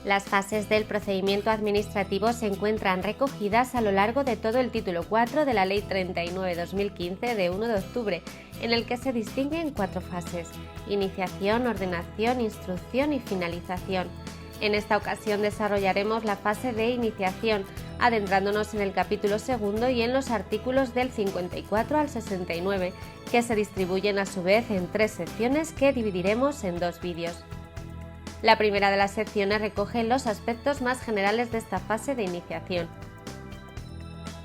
Las fases del procedimiento administrativo se encuentran recogidas a lo largo de todo el título 4 de la Ley 39/2015 de 1 de octubre, en el que se distinguen 4 fases: iniciación, ordenación, instrucción y finalización. En esta ocasión desarrollaremos la fase de iniciación, adentrándonos en el capítulo segundo y en los artículos del 54 al 69, que se distribuyen a su vez en 3 secciones que dividiremos en 2 vídeos. La primera de las secciones recoge los aspectos más generales de esta fase de iniciación.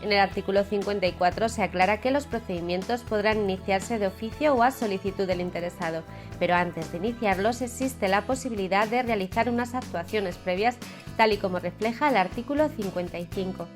En el artículo 54 se aclara que los procedimientos podrán iniciarse de oficio o a solicitud del interesado, pero antes de iniciarlos existe la posibilidad de realizar unas actuaciones previas, tal y como refleja el artículo 55.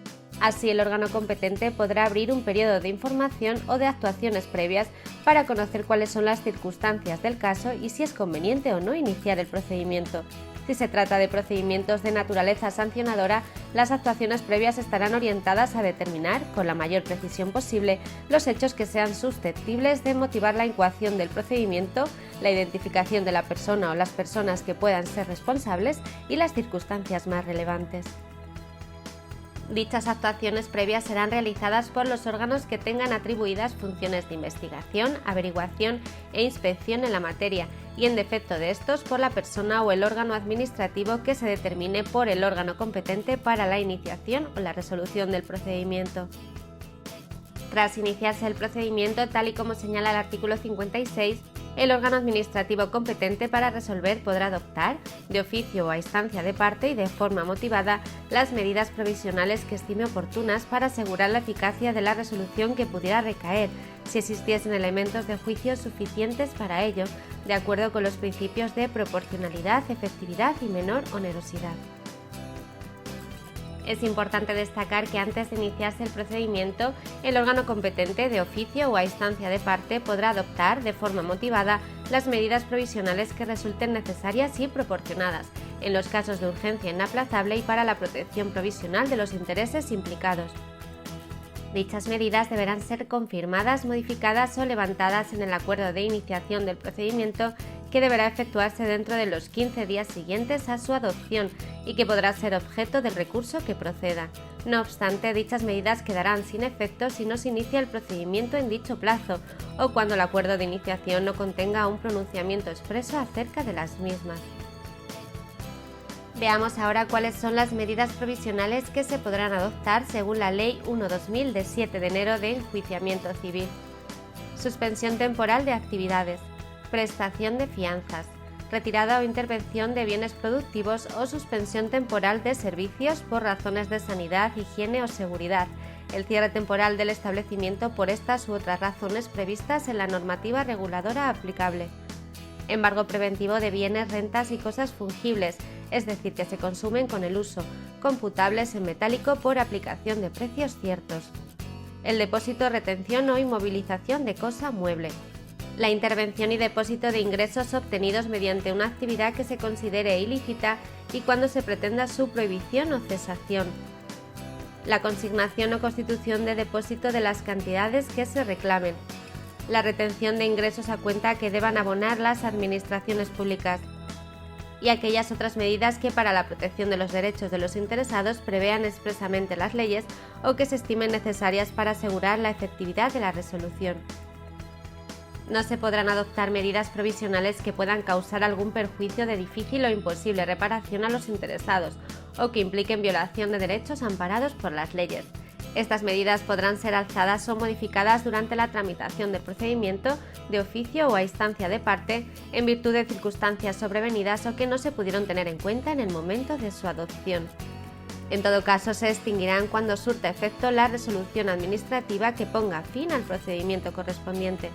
Así, el órgano competente podrá abrir un periodo de información o de actuaciones previas para conocer cuáles son las circunstancias del caso y si es conveniente o no iniciar el procedimiento. Si se trata de procedimientos de naturaleza sancionadora, las actuaciones previas estarán orientadas a determinar, con la mayor precisión posible, los hechos que sean susceptibles de motivar la incoación del procedimiento, la identificación de la persona o las personas que puedan ser responsables y las circunstancias más relevantes. Dichas actuaciones previas serán realizadas por los órganos que tengan atribuidas funciones de investigación, averiguación e inspección en la materia, y en defecto de estos por la persona o el órgano administrativo que se determine por el órgano competente para la iniciación o la resolución del procedimiento. Tras iniciarse el procedimiento, tal y como señala el artículo 56, el órgano administrativo competente para resolver podrá adoptar, de oficio o a instancia de parte y de forma motivada, las medidas provisionales que estime oportunas para asegurar la eficacia de la resolución que pudiera recaer, si existiesen elementos de juicio suficientes para ello, de acuerdo con los principios de proporcionalidad, efectividad y menor onerosidad. Es importante destacar que antes de iniciarse el procedimiento, el órgano competente, de oficio o a instancia de parte, podrá adoptar, de forma motivada, las medidas provisionales que resulten necesarias y proporcionadas, en los casos de urgencia inaplazable y para la protección provisional de los intereses implicados. Dichas medidas deberán ser confirmadas, modificadas o levantadas en el acuerdo de iniciación del procedimiento, que deberá efectuarse dentro de los 15 días siguientes a su adopción y que podrá ser objeto del recurso que proceda. No obstante, dichas medidas quedarán sin efecto si no se inicia el procedimiento en dicho plazo o cuando el acuerdo de iniciación no contenga un pronunciamiento expreso acerca de las mismas. Veamos ahora cuáles son las medidas provisionales que se podrán adoptar según la Ley 1/2000 de 7 de enero de enjuiciamiento civil. Suspensión temporal de actividades, prestación de fianzas, retirada o intervención de bienes productivos o suspensión temporal de servicios por razones de sanidad, higiene o seguridad, el cierre temporal del establecimiento por estas u otras razones previstas en la normativa reguladora aplicable. Embargo preventivo de bienes, rentas y cosas fungibles, es decir, que se consumen con el uso, computables en metálico por aplicación de precios ciertos. El depósito, retención o inmovilización de cosa mueble. La intervención y depósito de ingresos obtenidos mediante una actividad que se considere ilícita y cuando se pretenda su prohibición o cesación. La consignación o constitución de depósito de las cantidades que se reclamen. La retención de ingresos a cuenta que deban abonar las administraciones públicas. Y aquellas otras medidas que para la protección de los derechos de los interesados prevean expresamente las leyes o que se estimen necesarias para asegurar la efectividad de la resolución. No se podrán adoptar medidas provisionales que puedan causar algún perjuicio de difícil o imposible reparación a los interesados o que impliquen violación de derechos amparados por las leyes. Estas medidas podrán ser alzadas o modificadas durante la tramitación del procedimiento, de oficio o a instancia de parte, en virtud de circunstancias sobrevenidas o que no se pudieron tener en cuenta en el momento de su adopción. En todo caso, se extinguirán cuando surta efecto la resolución administrativa que ponga fin al procedimiento correspondiente.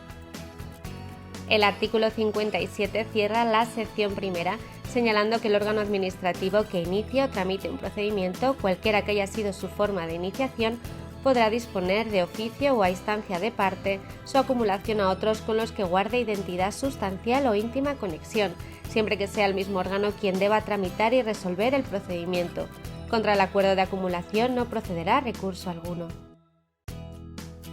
El artículo 57 cierra la sección primera, señalando que el órgano administrativo que inicie o tramite un procedimiento, cualquiera que haya sido su forma de iniciación, podrá disponer de oficio o a instancia de parte su acumulación a otros con los que guarde identidad sustancial o íntima conexión, siempre que sea el mismo órgano quien deba tramitar y resolver el procedimiento. Contra el acuerdo de acumulación no procederá recurso alguno.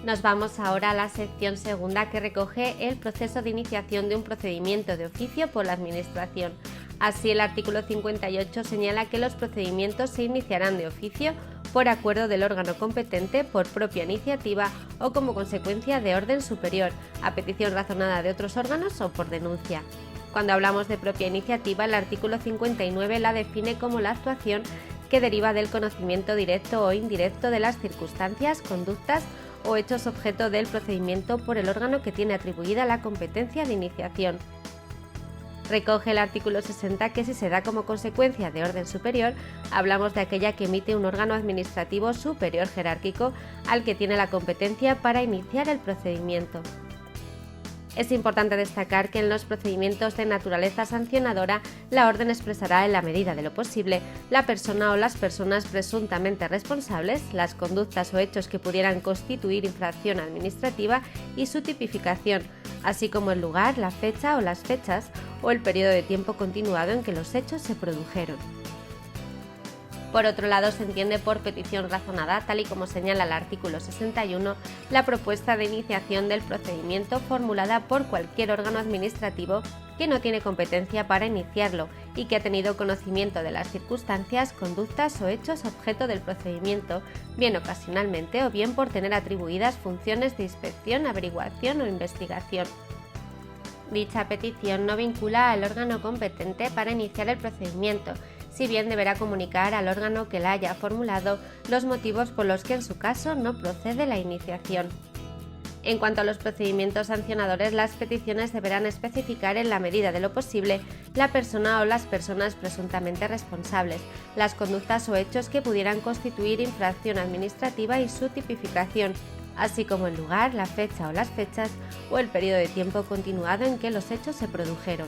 Nos vamos ahora a la sección segunda, que recoge el proceso de iniciación de un procedimiento de oficio por la Administración. Así, el artículo 58 señala que los procedimientos se iniciarán de oficio por acuerdo del órgano competente, por propia iniciativa o como consecuencia de orden superior, a petición razonada de otros órganos o por denuncia. Cuando hablamos de propia iniciativa, el artículo 59 la define como la actuación que deriva del conocimiento directo o indirecto de las circunstancias, conductas o hechos objeto del procedimiento por el órgano que tiene atribuida la competencia de iniciación. Recoge el artículo 60 que si se da como consecuencia de orden superior, hablamos de aquella que emite un órgano administrativo superior jerárquico al que tiene la competencia para iniciar el procedimiento. Es importante destacar que en los procedimientos de naturaleza sancionadora, la orden expresará en la medida de lo posible la persona o las personas presuntamente responsables, las conductas o hechos que pudieran constituir infracción administrativa y su tipificación, así como el lugar, la fecha o las fechas o el periodo de tiempo continuado en que los hechos se produjeron. Por otro lado, se entiende por petición razonada, tal y como señala el artículo 61, la propuesta de iniciación del procedimiento formulada por cualquier órgano administrativo que no tiene competencia para iniciarlo y que ha tenido conocimiento de las circunstancias, conductas o hechos objeto del procedimiento, bien ocasionalmente o bien por tener atribuidas funciones de inspección, averiguación o investigación. Dicha petición no vincula al órgano competente para iniciar el procedimiento, si bien deberá comunicar al órgano que la haya formulado los motivos por los que en su caso no procede la iniciación. En cuanto a los procedimientos sancionadores, las peticiones deberán especificar en la medida de lo posible la persona o las personas presuntamente responsables, las conductas o hechos que pudieran constituir infracción administrativa y su tipificación, así como el lugar, la fecha o las fechas o el periodo de tiempo continuado en que los hechos se produjeron.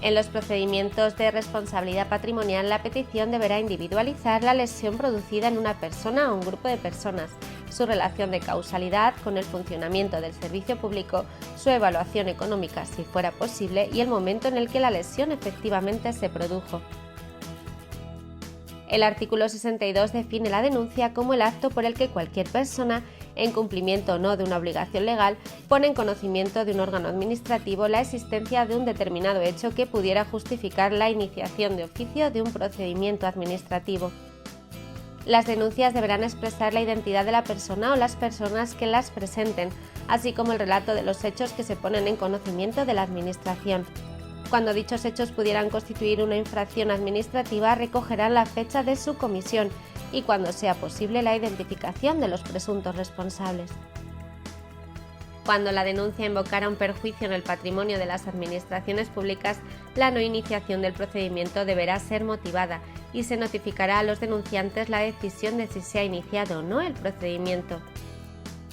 En los procedimientos de responsabilidad patrimonial, la petición deberá individualizar la lesión producida en una persona o un grupo de personas, su relación de causalidad con el funcionamiento del servicio público, su evaluación económica si fuera posible y el momento en el que la lesión efectivamente se produjo. El artículo 62 define la denuncia como el acto por el que cualquier persona, en cumplimiento o no de una obligación legal, pone en conocimiento de un órgano administrativo la existencia de un determinado hecho que pudiera justificar la iniciación de oficio de un procedimiento administrativo. Las denuncias deberán expresar la identidad de la persona o las personas que las presenten, así como el relato de los hechos que se ponen en conocimiento de la Administración. Cuando dichos hechos pudieran constituir una infracción administrativa, recogerán la fecha de su comisión y, cuando sea posible, la identificación de los presuntos responsables. Cuando la denuncia invocara un perjuicio en el patrimonio de las administraciones públicas, la no iniciación del procedimiento deberá ser motivada y se notificará a los denunciantes la decisión de si se ha iniciado o no el procedimiento.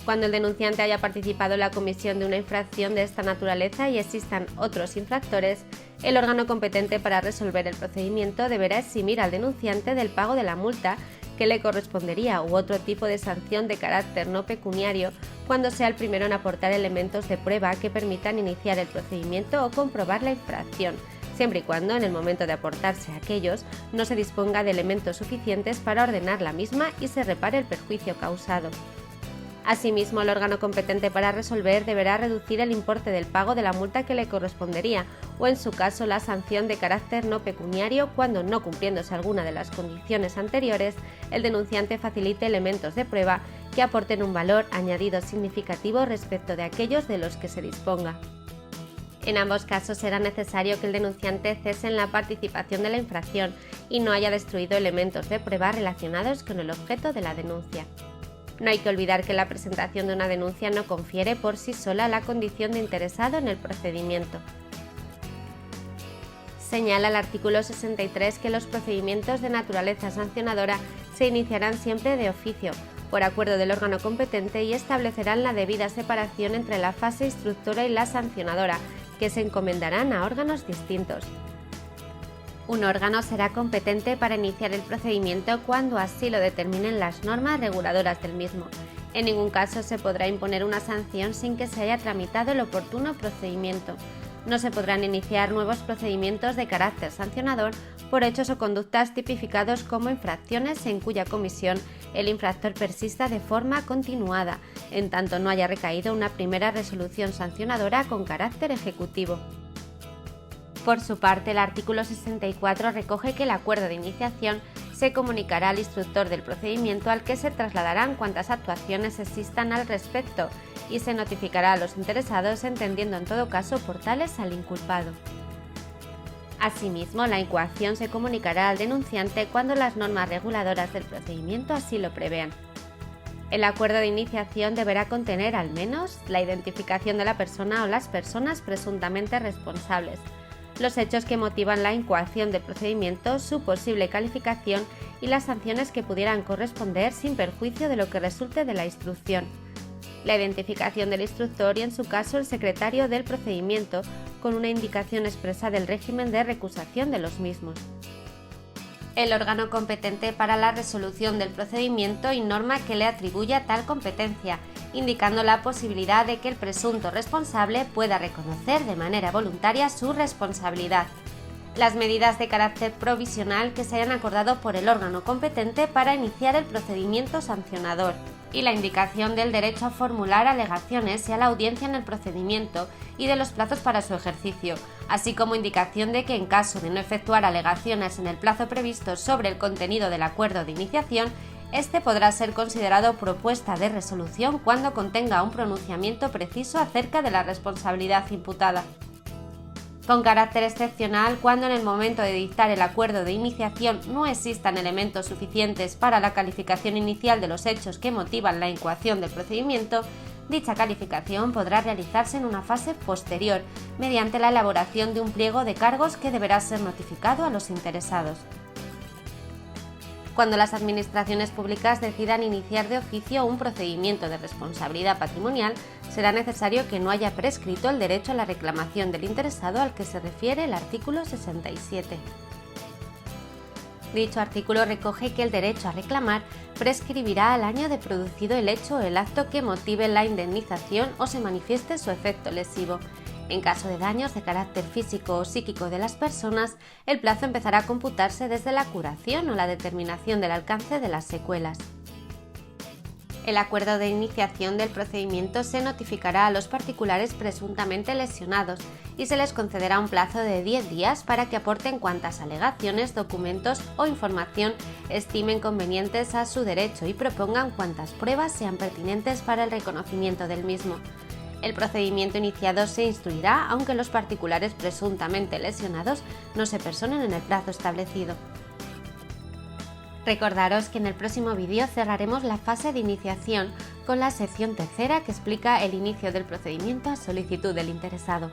Cuando el denunciante haya participado en la comisión de una infracción de esta naturaleza y existan otros infractores, el órgano competente para resolver el procedimiento deberá eximir al denunciante del pago de la multa que le correspondería u otro tipo de sanción de carácter no pecuniario cuando sea el primero en aportar elementos de prueba que permitan iniciar el procedimiento o comprobar la infracción, siempre y cuando en el momento de aportarse aquellos no se disponga de elementos suficientes para ordenar la misma y se repare el perjuicio causado. Asimismo, el órgano competente para resolver deberá reducir el importe del pago de la multa que le correspondería o, en su caso, la sanción de carácter no pecuniario cuando, no cumpliéndose alguna de las condiciones anteriores, el denunciante facilite elementos de prueba que aporten un valor añadido significativo respecto de aquellos de los que se disponga. En ambos casos será necesario que el denunciante cese en la participación de la infracción y no haya destruido elementos de prueba relacionados con el objeto de la denuncia. No hay que olvidar que la presentación de una denuncia no confiere por sí sola la condición de interesado en el procedimiento. Señala el artículo 63 que los procedimientos de naturaleza sancionadora se iniciarán siempre de oficio, por acuerdo del órgano competente, y establecerán la debida separación entre la fase instructora y la sancionadora, que se encomendarán a órganos distintos. Un órgano será competente para iniciar el procedimiento cuando así lo determinen las normas reguladoras del mismo. En ningún caso se podrá imponer una sanción sin que se haya tramitado el oportuno procedimiento. No se podrán iniciar nuevos procedimientos de carácter sancionador por hechos o conductas tipificados como infracciones en cuya comisión el infractor persista de forma continuada, en tanto no haya recaído una primera resolución sancionadora con carácter ejecutivo. Por su parte, el artículo 64 recoge que el acuerdo de iniciación se comunicará al instructor del procedimiento, al que se trasladarán cuantas actuaciones existan al respecto, y se notificará a los interesados, entendiendo en todo caso por tales al inculpado. Asimismo, la incoación se comunicará al denunciante cuando las normas reguladoras del procedimiento así lo prevean. El acuerdo de iniciación deberá contener al menos la identificación de la persona o las personas presuntamente responsables, los hechos que motivan la incoación del procedimiento, su posible calificación y las sanciones que pudieran corresponder sin perjuicio de lo que resulte de la instrucción, la identificación del instructor y, en su caso, el secretario del procedimiento, con una indicación expresa del régimen de recusación de los mismos. El órgano competente para la resolución del procedimiento informa que le atribuya tal competencia, indicando la posibilidad de que el presunto responsable pueda reconocer de manera voluntaria su responsabilidad. Las medidas de carácter provisional que se hayan acordado por el órgano competente para iniciar el procedimiento sancionador, y la indicación del derecho a formular alegaciones y a la audiencia en el procedimiento y de los plazos para su ejercicio, así como indicación de que, en caso de no efectuar alegaciones en el plazo previsto sobre el contenido del acuerdo de iniciación, este podrá ser considerado propuesta de resolución cuando contenga un pronunciamiento preciso acerca de la responsabilidad imputada. Con carácter excepcional, cuando en el momento de dictar el acuerdo de iniciación no existan elementos suficientes para la calificación inicial de los hechos que motivan la incoación del procedimiento, dicha calificación podrá realizarse en una fase posterior, mediante la elaboración de un pliego de cargos que deberá ser notificado a los interesados. Cuando las administraciones públicas decidan iniciar de oficio un procedimiento de responsabilidad patrimonial, será necesario que no haya prescrito el derecho a la reclamación del interesado al que se refiere el artículo 67. Dicho artículo recoge que el derecho a reclamar prescribirá al año de producido el hecho o el acto que motive la indemnización o se manifieste su efecto lesivo. En caso de daños de carácter físico o psíquico de las personas, el plazo empezará a computarse desde la curación o la determinación del alcance de las secuelas. El acuerdo de iniciación del procedimiento se notificará a los particulares presuntamente lesionados y se les concederá un plazo de 10 días para que aporten cuantas alegaciones, documentos o información estimen convenientes a su derecho y propongan cuantas pruebas sean pertinentes para el reconocimiento del mismo. El procedimiento iniciado se instruirá aunque los particulares presuntamente lesionados no se personen en el plazo establecido. Recordaros que en el próximo vídeo cerraremos la fase de iniciación con la sección tercera que explica el inicio del procedimiento a solicitud del interesado.